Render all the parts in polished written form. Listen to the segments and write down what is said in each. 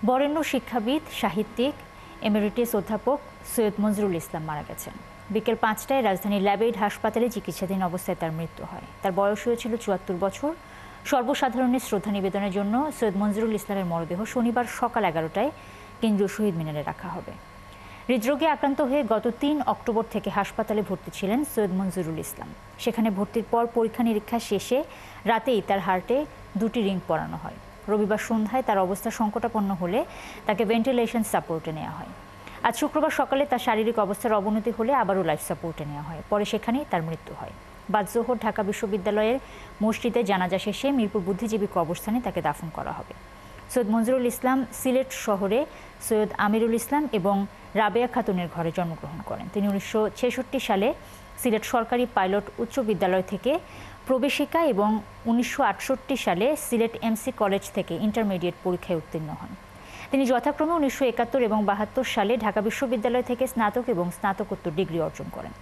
বরেণ্য শিক্ষাবিদ, সাহিত্যিক, এমেরিটাস অধ্যাপক সৈয়দ মনজুরুল ইসলাম মারা গেছেন। বিকেল ৫টায় রাজধানীর ল্যাবেইড হাসপাতালে চিকিৎসাধীন অবস্থায় তার মৃত্যু হয়। তার বয়স হয়েছিল ৭৪ বছর। সর্বসাধারণের শ্রদ্ধা নিবেদনের জন্য সৈয়দ মনজুরুল ইসলামের মরদেহ শনিবার সকাল ১১টায় কেন্দ্রীয় শহীদ মিনারে রাখা হবে। হৃদরোগে আক্রান্ত হয়ে গত ৩ অক্টোবর থেকে হাসপাতালে ভর্তি ছিলেন সৈয়দ মনজুরুল ইসলাম। সেখানে ভর্তির পর পরীক্ষা নিরীক্ষা শেষে রাতেই তার হার্টে 2টি রিং পরানো হয়। রবিবার সন্ধ্যায় তার অবস্থা সংকটাপন্ন হলে তাকে ভেন্টিলেশন সাপোর্টে নেওয়া হয়। আজ শুক্রবার সকালে তার শারীরিক অবস্থার অবনতি হলে আবারও লাইফ সাপোর্টে নেওয়া হয়। পরে সেখানেই তার মৃত্যু হয়। বাদ জোহর ঢাকা বিশ্ববিদ্যালয়ের মসজিদে জানাজা শেষে মিরপুর বুদ্ধিজীবী কবরস্থানে তাকে দাফন করা হবে। সৈয়দ মনজুরুল ইসলাম সিলেট শহরে সৈয়দ আমিরুল ইসলাম এবং রাবেয়া খাতুনের ঘরে জন্মগ্রহণ করেন। তিনি ১৯৬৬ সালে সিলেট সরকারি পাইলট উচ্চ বিদ্যালয় থেকে প্রবেশিকা এবং ১৯৬৮ সালে সিলেট এমসি কলেজ থেকে ইন্টারমিডিয়েট পরীক্ষায় উত্তীর্ণ হন। তিনি যথাক্রমে ১৯৭১ এবং ৭২ সালে ঢাকা বিশ্ববিদ্যালয় থেকে স্নাতক এবং স্নাতকোত্তর ডিগ্রি অর্জন করেন।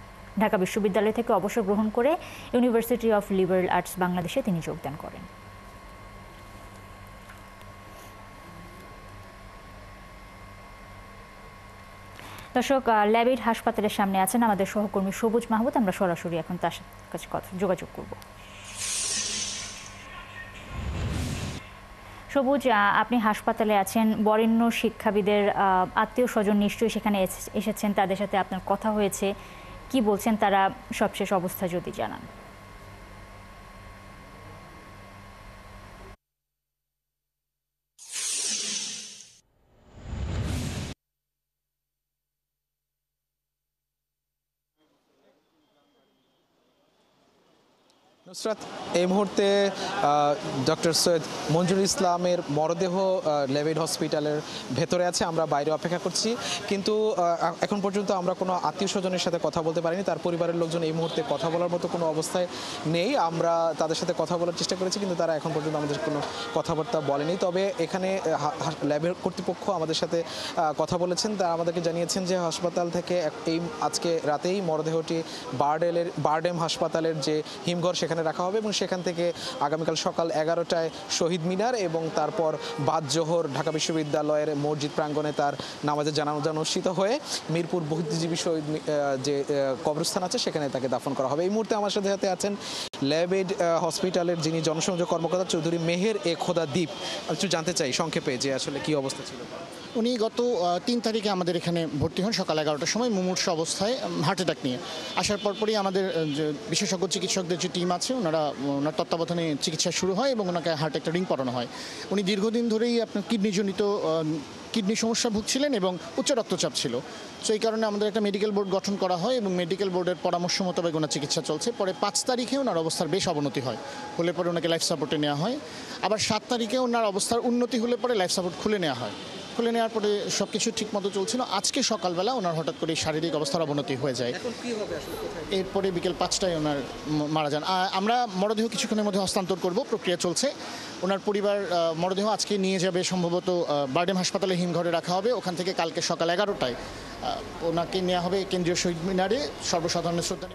ঢাকা বিশ্ববিদ্যালয় থেকে অবসর গ্রহণ করে ইউনিভার্সিটি অফ লিবারেল আর্টস বাংলাদেশে তিনি যোগদান করেন। দর্শক, ল্যাবেইড হাসপাতালের সামনে আছেন আমাদের সহকর্মী সবুজ মাহমুদ। আমরা সরাসরি এখন তার কাছে যোগাযোগ করব। সবুজ, আপনি হাসপাতালে আছেন। বরেণ্য শিক্ষাবিদের আত্মীয় স্বজন নিশ্চয়ই সেখানে এসেছেন, তাদের সাথে আপনার কথা হয়েছে। কি বলছেন তারা, সবশেষ অবস্থা যদি জানান। নুসরাত, এই মুহূর্তে ডক্টর সৈয়দ মনজুরুল ইসলামের মরদেহ ল্যাবেইড হসপিটালের ভেতরে আছে। আমরা বাইরে অপেক্ষা করছি, কিন্তু এখন পর্যন্ত আমরা কোনো আত্মীয় স্বজনের সাথে কথা বলতে পারিনি। তার পরিবারের লোকজন এই মুহূর্তে কথা বলার মতো কোনো অবস্থায় নেই। আমরা তাদের সাথে কথা বলার চেষ্টা করেছি, কিন্তু তারা এখন পর্যন্ত আমাদের কোনো কথাবার্তা বলেনি। তবে এখানে ল্যাবের কর্তৃপক্ষ আমাদের সাথে কথা বলেছেন। তারা আমাদেরকে জানিয়েছেন যে হাসপাতাল থেকে আজকে রাতেই মরদেহটি বারডেম হাসপাতালের যে হিমঘর সেখানে রাখা হবে এবং সেখান থেকে আগামীকাল সকাল 11টায় শহীদ মিনার এবং তারপর বাদ জোহর ঢাকা বিশ্ববিদ্যালয়ের মসজিদ প্রাঙ্গণে তার নামাজের জানাজা অনুষ্ঠিত হয়ে মিরপুর বুদ্ধিজীবী শহীদ যে কবরস্থান আছে সেখানে তাকে দাফন করা হবে। এই মুহূর্তে আমার সাথে আছেন ল্যাবেইড হসপিটালের যিনি জনসংযোগ কর্মকর্তা চৌধুরী মেহের এ খোদা দ্বীপ। একটু জানতে চাই সংক্ষেপে যে আসলে কি অবস্থা ছিল। উনি গত ৩ তারিখে আমাদের এখানে ভর্তি হন সকাল 11টার সময় মুমূর্ষ অবস্থায় হার্ট অ্যাটাক নিয়ে। আসার পরপরই আমাদের বিশেষজ্ঞ চিকিৎসকদের যে টিম আছে ওনার তত্ত্বাবধানে চিকিৎসা শুরু হয় এবং ওনাকে হার্টে একটা রিং পরানো হয়। উনি দীর্ঘদিন ধরেই আপনার কিডনি সমস্যা ভুগছিলেন এবং উচ্চ রক্তচাপ ছিল। সো এই কারণে আমাদের একটা মেডিকেল বোর্ড গঠন করা হয় এবং মেডিকেল বোর্ডের পরামর্শ মোতাবেক ওনার চিকিৎসা চলছে। পরে 5 তারিখে ওনার অবস্থার বেশ অবনতি হয়, হলে পরে ওনাকে লাইফ সাপোর্টে নেওয়া হয়। আবার 7 তারিখে ওনার অবস্থার উন্নতি হলে পরে লাইফ সাপোর্ট খুলে নেওয়া হয়। খুলে নেওয়ার পরে সব কিছু ঠিকমতো চলছিল। আজকে সকালবেলা ওনার হঠাৎ করে শারীরিক অবস্থার অবনতি হয়ে যায়। এরপরে বিকেল 5টায় ওনার মারা যান। আমরা মরদেহ কিছুক্ষণের মধ্যে হস্তান্তর করব, প্রক্রিয়া চলছে। ওনার পরিবার মরদেহ আজকে নিয়ে যাবে সম্ভবত বারডেম হাসপাতালে হিমঘরে রাখা হবে। ওখান থেকে কালকে সকাল 11টায় ওনাকে নেওয়া হবে কেন্দ্রীয় শহীদ মিনারে সর্বসাধারণের শ্রদ্ধা।